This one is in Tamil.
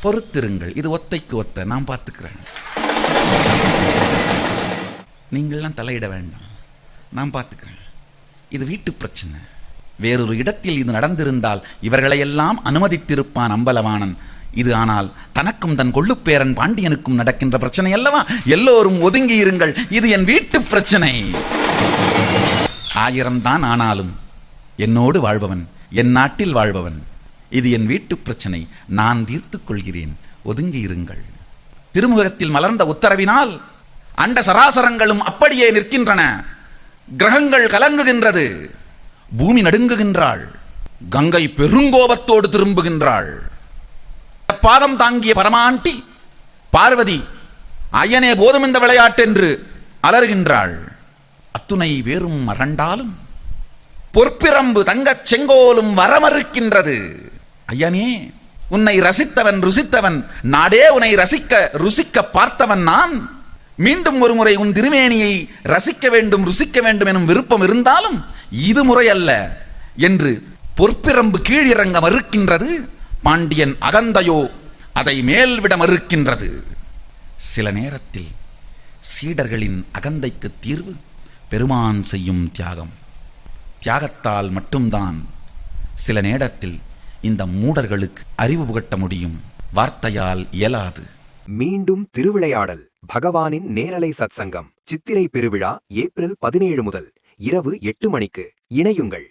பொறுத்திருங்கள், இது ஒத்தைக்கு ஒத்த, நான் பார்த்துக்கிறேன். நீங்கள்லாம் தலையிட வேண்டாம், நான் பார்த்துக்கிறேன். இது வீட்டு பிரச்சனை. வேறொரு இடத்தில் இது நடந்திருந்தால் இவர்களையெல்லாம் அனுமதித்திருப்பான் அம்பலவாணன். இது ஆனால் தனக்கும் தன் கொள்ளுப்பேரன் பாண்டியனுக்கும் நடக்கின்ற பிரச்சனை அல்லவா? எல்லோரும் ஒதுங்கி இருங்கள், இது என் வீட்டு பிரச்சனை. 1000 தான் ஆனாலும் என்னோடு வாழ்பவன், என் நாட்டில் வாழ்பவன். இது என் வீட்டு பிரச்சனை, நான் தீர்த்துக் கொள்கிறேன், ஒதுங்கி இருங்கள். திருமுகத்தில் மலர்ந்த உத்தரவினால் அண்ட சராசரங்களும் அப்படியே நிற்கின்றன. கிரகங்கள் கலங்குகின்றது, பூமி நடுங்குகின்றாள், கங்கை பெருங்கோபத்தோடு திரும்புகின்றாள். பாதம் தாங்கிய பரமாண்டி பார்வதி ஐயனே போதும் இந்த விளையாட்டு என்று அலறுகின்றாள். அத்துணை வேறும் மறண்டாலும் பொற்பிரம்பு தங்கச் செங்கோலும் வரமறுக்கின்றது. ஐயனே, உன்னை ரசித்தவன் ருசித்தவன், நாடே உன்னை ருசிக்க பார்த்தவன் நான். மீண்டும் ஒரு முறை உன் திருமேனியை ரசிக்க வேண்டும் ருசிக்க வேண்டும் எனும் விருப்பம் இருந்தாலும் இது முறையல்ல என்று பொற்பிரம்பு கீழிறங்க மறுக்கின்றது. பாண்டியன் அகந்தையோ அதை மேல்விட மறுக்கின்றது. சில நேரத்தில் சீடர்களின் அகந்தைக்கு தீர்வு பெருமான் செய்யும் தியாகம். தியாகத்தால் மட்டும்தான் சில நேரத்தில் இந்த மூடர்களுக்கு அறிவு புகட்ட முடியும், வார்த்தையால் இயலாது. மீண்டும் திருவிளையாடல் பகவானின் நேரலை சத்சங்கம் சித்திரை பெருவிழா ஏப்ரல் 17 முதல் இரவு 8 மணிக்கு இணையுங்கள்.